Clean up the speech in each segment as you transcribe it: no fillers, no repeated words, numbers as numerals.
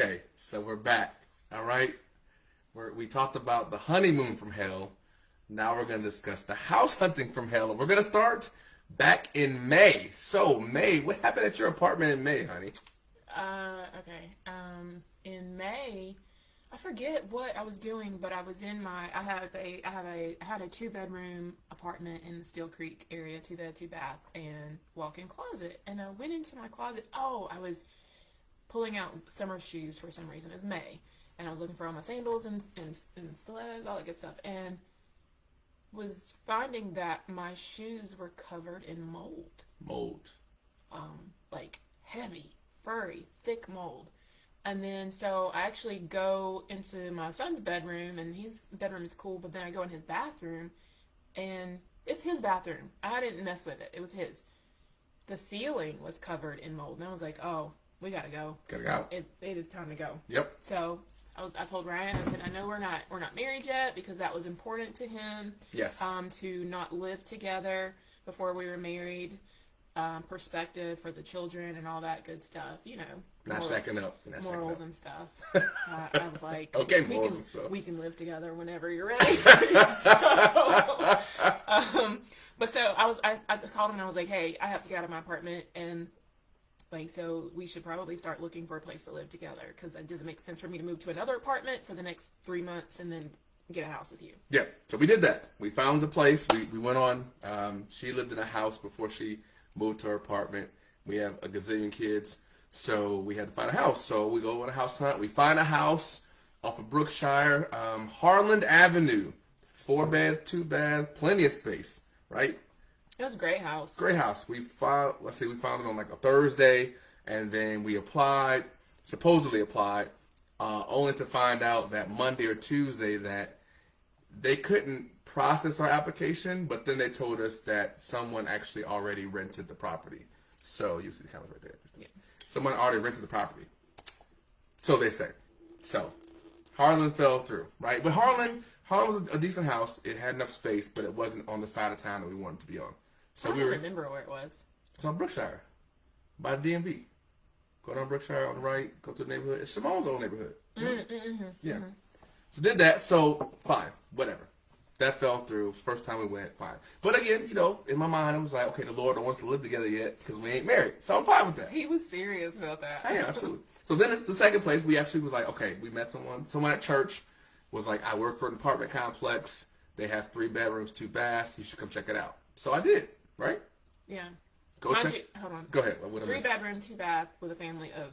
Okay, so we're back. All right, we talked about the honeymoon from hell. Now we're going to discuss the house hunting from hell. And we're going to start back in May. So, May, what happened at your apartment in May, honey? Okay. In May, I forget what I was doing, but I was in I had a 2-bedroom apartment in the Steel Creek area, 2 bed, 2 bath, and walk-in closet. And I went into my closet. Oh, I was pulling out summer shoes for some reason. It was May, and I was looking for all my sandals and stilettos, all that good stuff, and was finding that my shoes were covered in mold. Mold. Like heavy, furry, thick mold. And then so I actually go into my son's bedroom, and his bedroom is cool, but then I go in his bathroom, and it's his bathroom. I didn't mess with it. It was his. The ceiling was covered in mold, and I was like, oh, we gotta go. Gotta go. It is time to go. Yep. So I told Ryan, I said, I know we're not married yet, because that was important to him. Yes. To not live together before we were married. Perspective for the children and all that good stuff, Not shacking up. Morals and stuff. I was like, okay, morals and stuff. We can live together whenever you're ready. But so I called him and I was like, hey, I have to get out of my apartment, and so we should probably start looking for a place to live together, because it doesn't make sense for me to move to another apartment for the next 3 months and then get a house with you. Yeah, so we did that. We found a place. We went on. She lived in a house before she moved to her apartment. We have a gazillion kids, so we had to find a house. So we go on a house hunt. We find a house off of Brookshire, Harland Avenue, 4-bed, 2-bath, plenty of space, right? It was a great house. Great house. We found it on like a Thursday, and then we supposedly applied, only to find out that Monday or Tuesday that they couldn't process our application, but then they told us that someone actually already rented the property. So you see the comments right there. Yeah. Someone already rented the property. So they say. So Harlan fell through, right? But Harlan was a decent house. It had enough space, but it wasn't on the side of town that we wanted to be on. So I don't remember where it was. It's on Brookshire, by the DMV. Go down Brookshire on the right, go through the neighborhood. It's Simone's old neighborhood. Mm-hmm. Yeah. Mm-hmm. So did that. So fine, whatever. That fell through. First time we went, fine. But again, in my mind, I was like, okay, the Lord don't want us to live together yet because we ain't married. So I'm fine with that. He was serious about that. I am, absolutely. So then it's the second place. We actually was like, okay, we met someone. Someone at church was like, I work for an apartment complex. They have 3 bedrooms, 2 baths. You should come check it out. So I did, right? Yeah. Hold on. Go ahead. 3-bedroom, 2-bath with a family of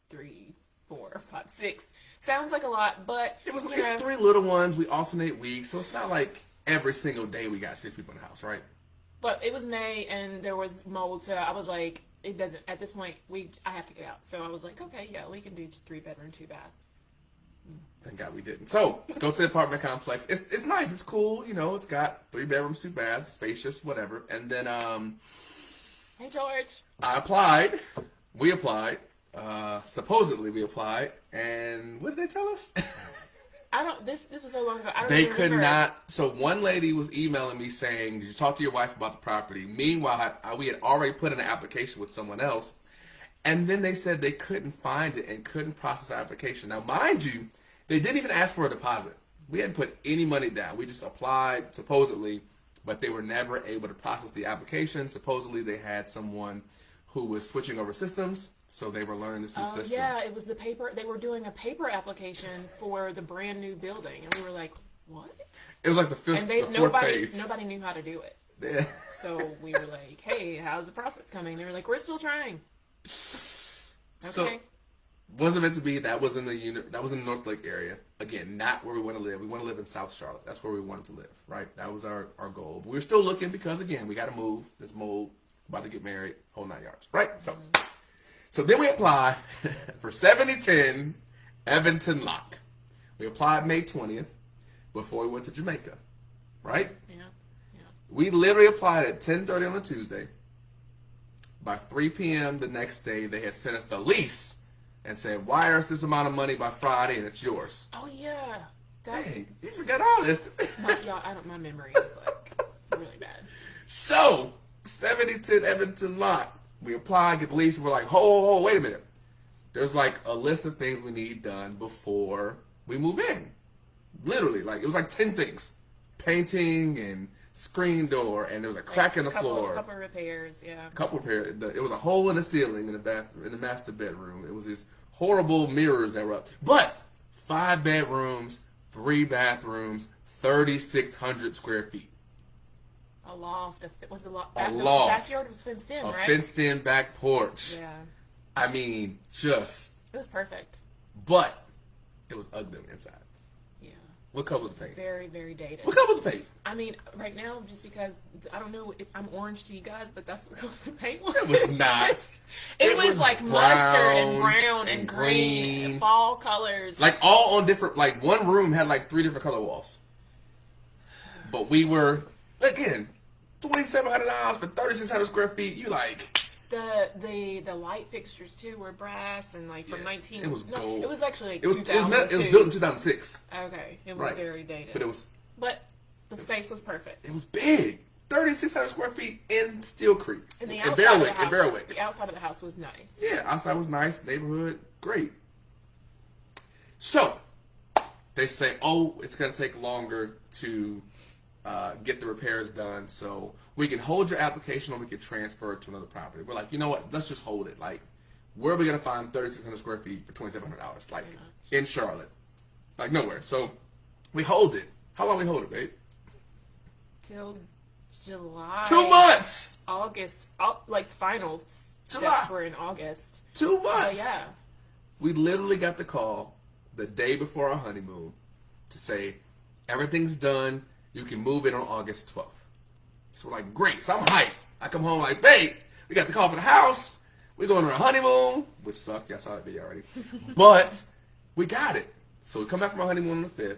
3, 4, 5, 6. Sounds like a lot, but it's 3 little ones. We alternate weeks, so it's not like every single day we got 6 people in the house, right? But it was May and there was mold, so I was like, it doesn't. At this point, I have to get out. So I was like, okay, yeah, we can do 3-bedroom, 2-bath. Thank God we didn't. So go to the apartment complex. It's nice. It's cool. It's got 3 bedrooms, 2 baths, spacious, whatever. And then hey George. I applied. We applied. Supposedly we applied, and what did they tell us? This was so long ago. I don't They even could remember. not. So one lady was emailing me saying, "Did you talk to your wife about the property?" Meanwhile, we had already put in an application with someone else, and then they said they couldn't find it and couldn't process our application. Now, mind you, they didn't even ask for a deposit. We hadn't put any money down. We just applied supposedly, but they were never able to process the application. Supposedly, they had someone who was switching over systems. So they were learning this new system. Yeah, it was the paper. They were doing a paper application for the brand new building, and we were like, "What?" It was like the fourth phase. Nobody knew how to do it. Yeah. So we were like, "Hey, how's the process coming?" They were like, "We're still trying." Okay. So, wasn't meant to be. That was in That was in the North Lake area. Again, not where we want to live. We want to live in South Charlotte. That's where we wanted to live. Right. That was our goal. But we were still looking because again, we got to move. There's mold. About to get married. Whole 9 yards. Right. So then we apply for 7010 Evanton Lock. We applied May 20th before we went to Jamaica, right? Yeah. We literally applied at 10:30 on a Tuesday. By 3 p.m. the next day, they had sent us the lease and said, wire us this amount of money by Friday and it's yours. Oh, yeah. Dang, you forgot all this. My memory is like really bad. So, 7010 Evanton Lock. We apply, get the lease, and we're like, wait a minute. there's like a list of things we need done before we move in. Literally, like it was like 10 things: painting and screen door, and there was a crack in the floor. A couple of repairs, yeah. A couple of repairs. It was a hole in the ceiling in the master bedroom. It was these horrible mirrors that were up. But 5 bedrooms, 3 bathrooms, 3,600 square feet. A loft. Was the loft? A The loft. backyard was fenced in, right? A fenced-in back porch. Yeah. I mean, just. It was perfect. But it was ugly on the inside. Yeah. What color was the paint? Very, very dated. What color was the paint? I mean, right now, just because I don't know if I'm orange to you guys, but that's what color the paint was. It was not. It was like mustard and brown and green and fall colors. Like all on different. Like one room had like 3 different color walls. But we were again $2,700 for 3,600 square feet. You like. The light fixtures too were brass and like from 19. It was gold. It was actually like it was 2002. it was built in 2006. Okay, it was very dated. But the space was perfect. It was big, 3,600 square feet in Steel Creek, and the in outside Berwick. The outside of the house was nice. Yeah, outside was nice, neighborhood great. So they say, oh, it's gonna take longer to get the repairs done, so we can hold your application or we can transfer it to another property. We're like, you know what? Let's just hold it. Like, where are we gonna find 3,600 square feet for $2,700? Like in Charlotte, like nowhere. So we hold it. How long we hold it, babe? Till July. 2 months. August. Like final July. steps were in August. 2 months. So yeah. We literally got the call the day before our honeymoon to say everything's done. You can move in on August 12th. So we're like, great. So I'm hyped. I come home like, babe, we got the call for the house. We're going on our honeymoon, which sucked. Yeah, I saw that video already. But we got it. So we come back from our honeymoon on the 5th.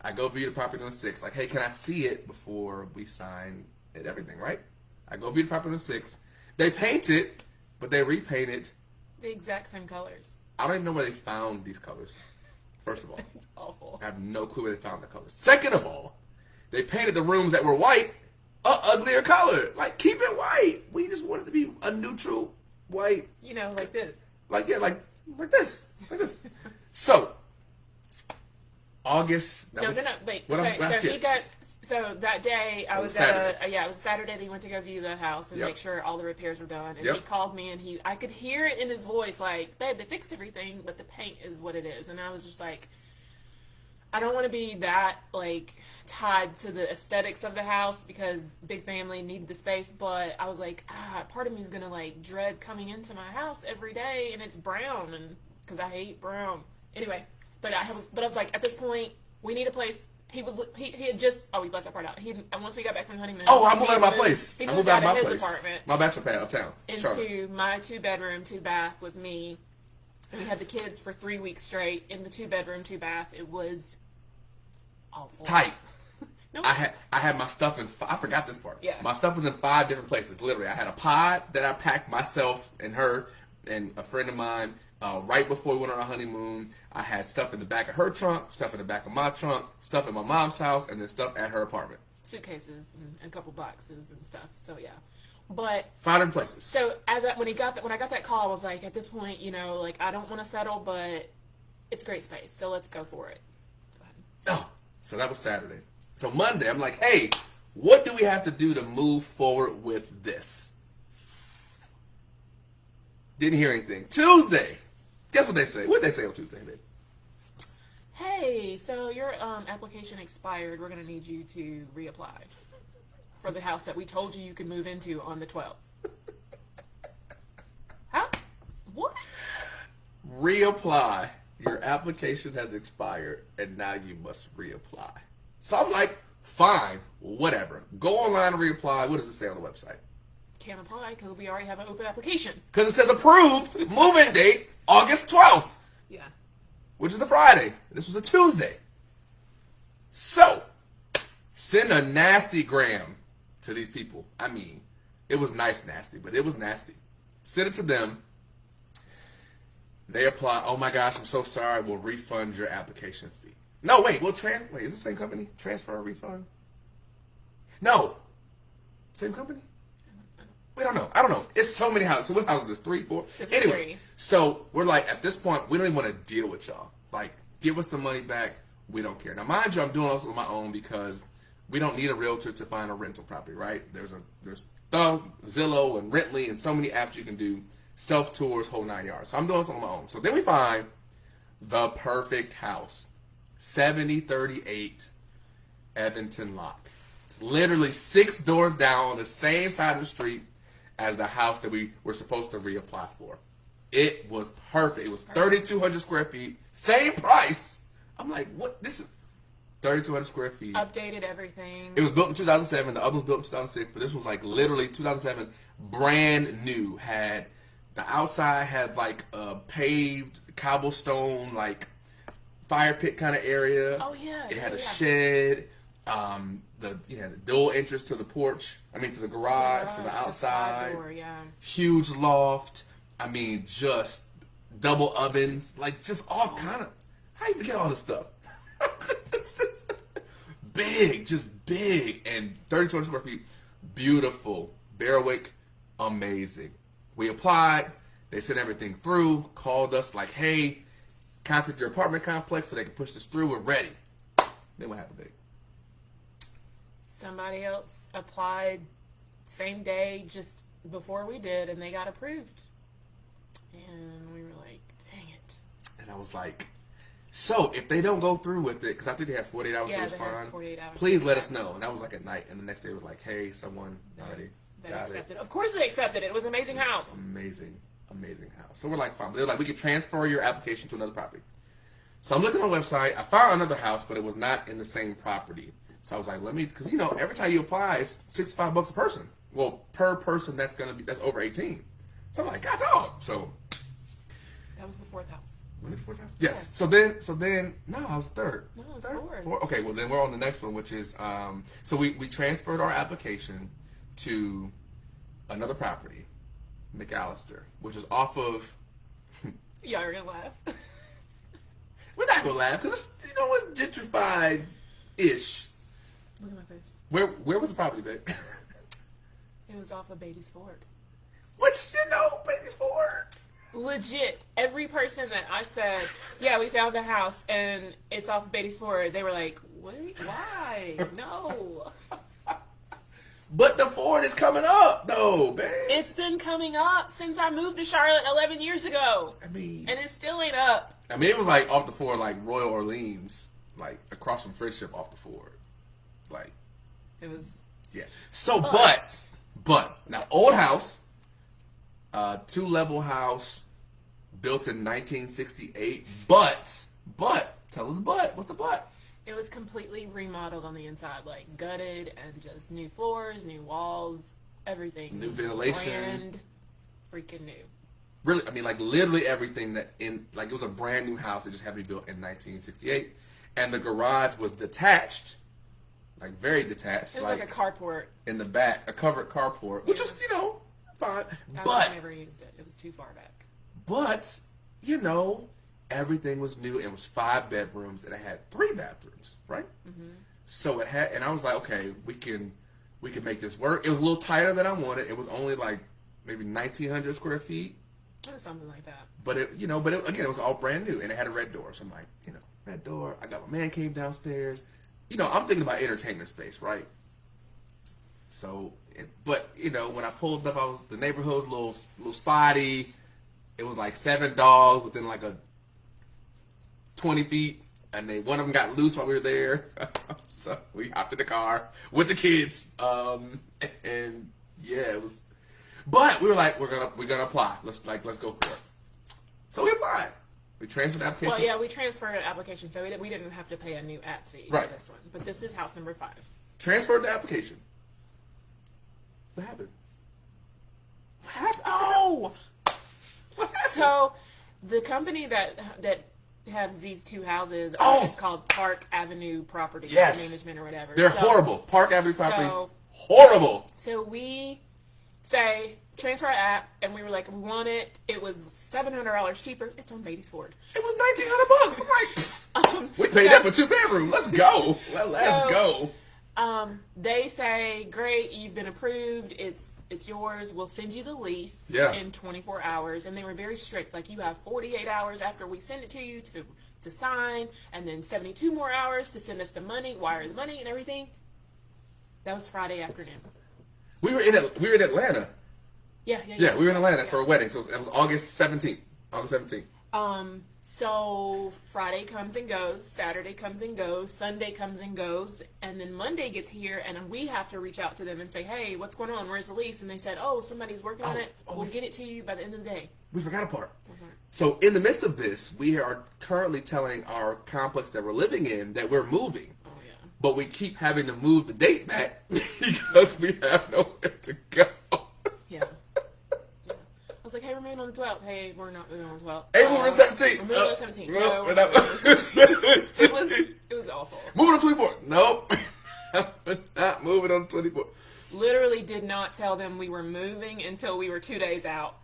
I go view the property on the 6th. Like, hey, can I see it before we sign it, everything, right? I go view the property on the 6th. They paint it, but they repaint it. The exact same colors. I don't even know where they found these colors, first of all. It's awful. I have no clue where they found the colors. Second of all, they painted the rooms that were white a uglier color. Like, keep it white. We just want it to be a neutral white. You know, like this. Like this. Like this. So, August. No, wait. So that day, I was Saturday. it was Saturday that he went to go view the house and make sure all the repairs were done. And he called me and I could hear it in his voice, like, babe, they fixed everything, but the paint is what it is. And I was just like, I don't want to be that, like, tied to the aesthetics of the house because big family needed the space, but I was like, part of me is going to, like, dread coming into my house every day and it's brown, and because I hate brown. Anyway, but I was like, at this point, we need a place. He had just, we left that part out. Once we got back from the honeymoon. Oh, I moved out of my place. He moved out of his apartment. My bachelor pad uptown. Into my 2-bedroom, 2-bath with me. And we had the kids for 3 weeks straight in the 2-bedroom, 2-bath. It was awful. Tight. No, I had my stuff in. I forgot this part. Yeah. My stuff was in 5 different places. Literally, I had a pod that I packed myself and her and a friend of mine right before we went on our honeymoon. I had stuff in the back of her trunk, stuff in the back of my trunk, stuff in my mom's house, and then stuff at her apartment. Suitcases and a couple boxes and stuff. So yeah, but 5 different places. So when I got that call, I was like, at this point, you know, like, I don't want to settle, but it's great space, so let's go for it. Go ahead. Oh, so that was Saturday. So Monday, I'm like, hey, what do we have to do to move forward with this? Didn't hear anything. Tuesday. Guess what they say? What did they say on Tuesday, babe? Hey, so your application expired. We're going to need you to reapply for the house that we told you could move into on the 12th. How? What? Reapply. Your application has expired, and now you must reapply. So I'm like, fine, whatever. Go online and reapply. What does it say on the website? Can't apply because we already have an open application. Because it says approved, move-in date, August 12th. Yeah. Which is a Friday. This was a Tuesday. So, send a nasty gram to these people. I mean, it was nice nasty, but it was nasty. Send it to them. They apply. Oh my gosh, I'm so sorry. We'll refund your application fee. No, wait. Wait, is it the same company? Transfer or refund? No. Same company? We don't know. I don't know. It's so many houses. So what houses is this? 3, 4? This is Anyway, 3. so we're like, at this point, we don't even want to deal with y'all. Like, give us the money back. We don't care. Now, mind you, I'm doing this on my own because we don't need a realtor to find a rental property, right? There's Zillow and Rently and so many apps you can do. Self-tours, whole 9 yards. So I'm doing this on my own. So then we find the perfect house. 7038 Evanston Lock. It's literally 6 doors down on the same side of the street as the house that we were supposed to reapply for. It was perfect. It was 3,200 square feet. Same price. I'm like, what? This is 3,200 square feet. Updated everything. It was built in 2007. The other was built in 2006, but this was like literally 2007, brand new. The outside had like a paved cobblestone, like fire pit kind of area. Oh yeah. It had a shed. The dual entrance to the porch. I mean to the garage from the outside. Side door, yeah. Huge loft. I mean, just double ovens. Like just all kind of. How you forget all this stuff? Big, just big, and 3,200 square feet. Beautiful. Berwick, amazing. We applied. They sent everything through. Called us like, hey, contact your apartment complex so they can push this through. We're ready. Then what happened, babe? Somebody else applied same day just before we did, and they got approved. And we were like, dang it. And I was like, so if they don't go through with it, because I think they have 48 hours to respond, 48 hours. please let us know. And that was like at night. And the next day was like, hey, someone already got accepted. it. Of course they accepted it. It was an amazing house. Amazing house. So we're like, fine. They're like, we could transfer your application to another property. So I'm looking on the website. I found another house, but it was not in the same property. So I was like, because every time you apply, it's $65 a person. Well, per person, that's over 18. So I'm like, God dog. So that was the 4th house. Was it 4th house? Yes. So then, no, I was third. No, it was third? 4th. 4th? Okay, well then we're on the next one, which is so we transferred our application to another property, McAllister, which is off of. Y'all are gonna laugh. We're not gonna laugh because it's gentrified-ish. Look at my face. Where was the property, babe? It was off of Beatty's Ford. Which Beatty's Ford. Legit, every person that I said, yeah, we found the house and it's off of Beatty's Ford, they were like, wait, why? No. But the Ford is coming up, though, babe. It's been coming up since I moved to Charlotte 11 years ago. I mean, and it still ain't up. I mean, it was like off the Ford, like Royal Orleans, like across from Friendship off the Ford. Like, it was. Yeah. So, but, now, old house, 2-level house, built in 1968, but, tell them the but. What's the but? It was completely remodeled on the inside, like gutted and just new floors, new walls, everything. New ventilation. Brand freaking new. Really, I mean, like literally everything it was a brand new house. It just had to be built in 1968. And the garage was detached, like very detached. It was like a carport. In the back, a covered carport, which is, fine. I never used it. It was too far back. But, everything was new. It was 5 bedrooms and it had 3 bathrooms, right? Mm-hmm. So it had, and I was like, okay, we can make this work. It was a little tighter than I wanted. It was only like maybe 1,900 square feet. It was something like that. But again, it was all brand new and it had a red door. So I'm like, red door. I got my man cave downstairs. I'm thinking about entertainment space, right? So, when I pulled up, the neighborhood was a little spotty. It was like 7 dogs within like a 20 feet, and one of them got loose while we were there. So we hopped in the car with the kids, and yeah, it was. But we were like, we're gonna apply. Let's go for it. So we applied. We transferred the application. Well, yeah, we transferred an application, so we didn't have to pay a new app fee for this one. But this is house number 5. Transferred the application. What happened? Oh! What happened? So, the company that has these 2 houses is called Park Avenue Property Management or whatever. They're horrible. Park Avenue Properties, horrible. So we say, transfer our app, and we were like, we want it. It was $700 cheaper. It's on Beatty's Ford. It was $1,900. I'm like, we paid that for 2 bedrooms. Let's go. Let's go. They say, great, you've been approved. it's yours. We'll send you the lease Yeah. in 24 hours. And they were very strict. Like, you have 48 hours after we send it to you to sign, and then 72 more hours to send us the money, wire the money and everything. That was Friday afternoon. We were in Atlanta. Yeah. Yeah, we were in Atlanta for a wedding. So it was August 17th. So Friday comes and goes, Saturday comes and goes, Sunday comes and goes, and then Monday gets here, and we have to reach out to them and say, hey, what's going on? Where's the lease? And they said, oh, somebody's working on it. We'll get it to you by the end of the day. We forgot a part. So in the midst of this, we are currently telling our complex that we're living in that we're moving. Oh, yeah. But we keep having to move the date back because we have nowhere to go. Yeah. I was like, hey, we're moving on the 12th. Hey, we're not moving on the 12th. Hey, we're moving on the 17th. We're moving on the 17th. No, we're not moving on the 17th. It was awful. Moving on the 24th. Nope. Not moving on the 24th. Literally did not tell them we were moving until we were 2 days out.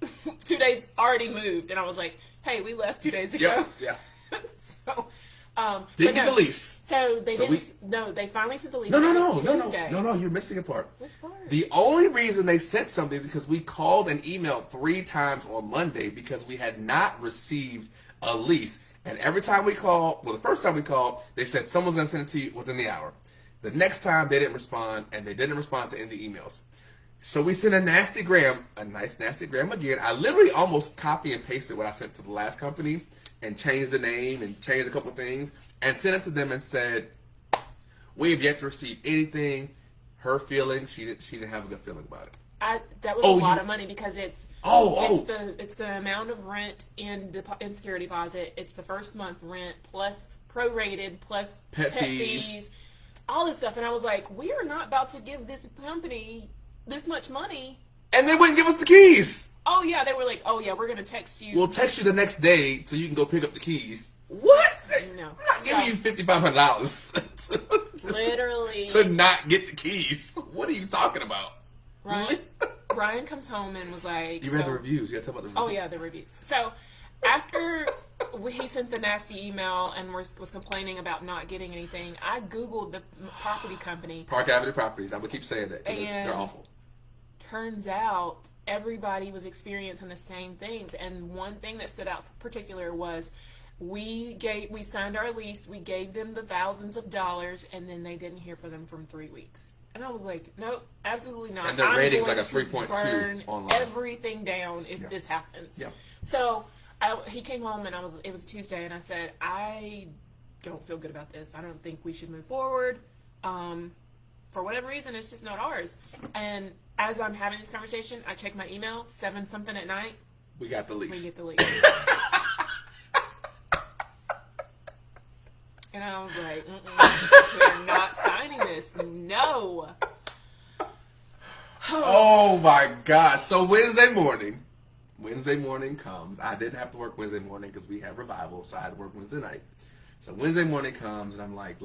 2 days already moved. And I was like, hey, we left 2 days ago. Yeah. So, Didn't get the lease. So they they finally sent the lease. No, you're missing a part. Which part? The only reason they sent something is because we called and emailed 3 times on Monday because we had not received a lease. And every time we called, the first time we called, they said someone's going to send it to you within the hour. The next time they didn't respond, and they didn't respond to any of the emails. So we sent a nice nasty gram again. I literally almost copy and pasted what I sent to the last company and changed the name and changed a couple of things and sent it to them and said, we have yet to receive anything. Her feeling, she didn't have a good feeling about it. That was a lot of money because it's the amount of rent in security deposit. It's the first month rent plus prorated plus pet fees, all this stuff. And I was like, we are not about to give this company this much money. And they wouldn't give us the keys. Oh, yeah. They were like, oh, yeah, we're going to text you. We'll text you the next day so you can go pick up the keys. What? No. I'm not giving you $5,500. Literally. To not get the keys. What are you talking about? Ryan comes home and was like... You read the reviews. You got to talk about the reviews. Oh, yeah, the reviews. So, after he sent the nasty email and was complaining about not getting anything, I Googled the property company. Park Avenue Properties. I would keep saying that. And they're awful. Turns out everybody was experiencing the same things. And one thing that stood out in particular was we signed our lease, we gave them the thousands of dollars, and then they didn't hear from them for 3 weeks. And I was like, nope, absolutely not. And their rating's like a 3.2 burn online. Everything down if this happens. Yeah. So he came home and it was Tuesday, and I said, I don't feel good about this. I don't think we should move forward. For whatever reason, it's just not ours. And as I'm having this conversation, I check my email, 7-something at night. We got the lease. We get the lease. And I was like, we're not signing this. No. Oh my God. So Wednesday morning comes. I didn't have to work Wednesday morning because we had revival, so I had to work Wednesday night. So Wednesday morning comes, and I'm like,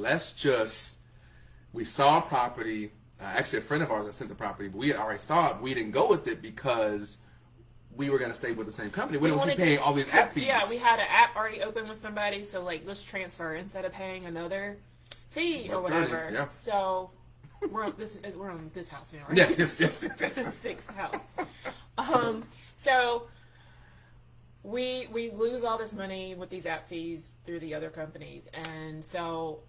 we saw a property. Actually, a friend of ours that sent the property, but we had already saw it. We didn't go with it because we were going to stay with the same company. We don't keep paying all these app fees. Yeah, we had an app already open with somebody, so like, let's transfer instead of paying another fee or whatever. Yeah. So we're on this house now, right? Yeah, yes. The 6th house. So we lose all this money with these app fees through the other companies, and so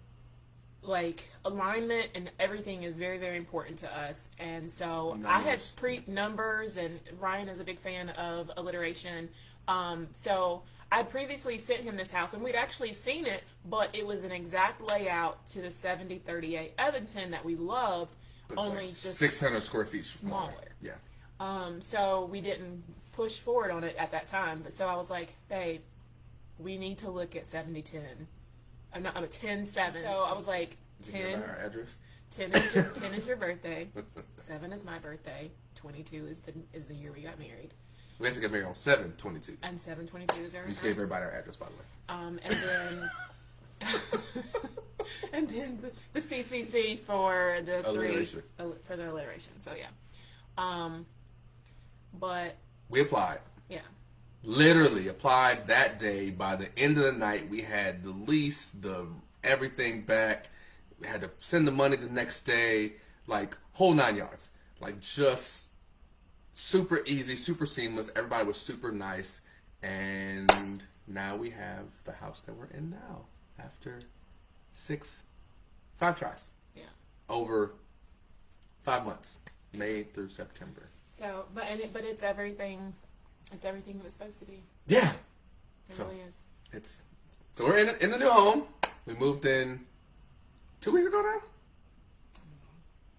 like alignment and everything is very, very important to us. And so I had numbers, and Ryan is a big fan of alliteration. So I'd previously sent him this house, and we'd actually seen it, but it was an exact layout to the 7038 Evanston that we loved, only like just 600 square feet smaller. Yeah. So we didn't push forward on it at that time. But so I was like, babe, we need to look at 7010. I'm a 10-7. So I was like, 10. Our address. 10 is your birthday. 7 is my birthday. 22 is the year we got married. We have to get married on 7/22. And 7/22 is our. We just gave everybody our address, by the way. And then the CCC for the alliteration. For the alliteration. So yeah. But we applied. Yeah. Literally applied that day. By the end of the night, we had the lease, everything back. We had to send the money the next day, like whole 9 yards. Like just super easy, super seamless. Everybody was super nice, and now we have the house that we're in now after 5 tries Yeah. over 5 months, May through September. So, but it's everything. It's everything it was supposed to be. Yeah. It So really is. So we're in the new home. We moved in 2 weeks ago now.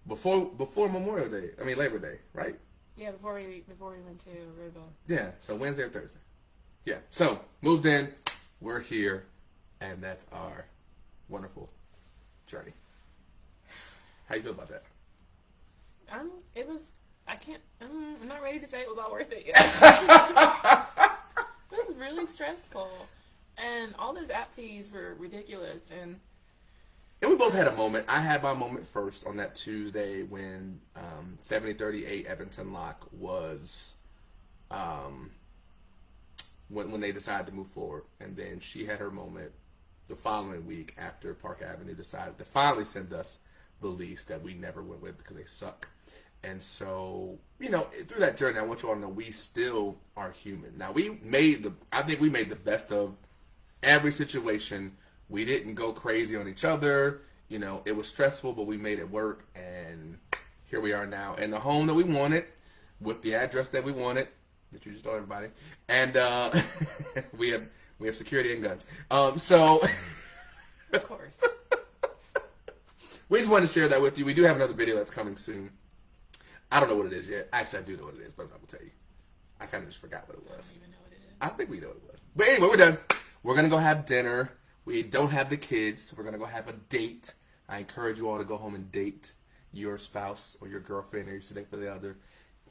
Before Memorial Day, I mean Labor Day, right? Yeah, before we went to Aruba. Yeah, so Wednesday or Thursday. Yeah, so moved in, we're here, and that's our wonderful journey. How you feel about that? It was. I can't. I'm not ready to say it was all worth it yet. It was really stressful, and all those app fees were ridiculous. And we both had a moment. I had my moment first on that Tuesday when 7038 Evanston Lock was when they decided to move forward, and then she had her moment the following week after Park Avenue decided to finally send us the lease that we never went with because they suck. And so, through that journey, I want you all to know we still are human. Now, I think we made the best of every situation. We didn't go crazy on each other. It was stressful, but we made it work. And here we are now in the home that we wanted, with the address that we wanted, that you just told everybody. And we have security and guns. So, of course, we just wanted to share that with you. We do have another video that's coming soon. I don't know what it is yet. Actually, I do know what it is, but I'm not going to tell you. I kind of just forgot what it was. I don't even know what it is. I think we know what it was. But anyway, we're done. We're going to go have dinner. We don't have the kids. We're going to go have a date. I encourage you all to go home and date your spouse or your girlfriend or your significant other.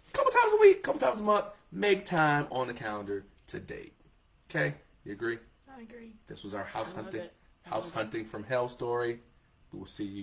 A couple times a week, couple times a month. Make time on the calendar to date. Okay? You agree? I agree. This was our house I love hunting it. I love it. from hell story. We will see you.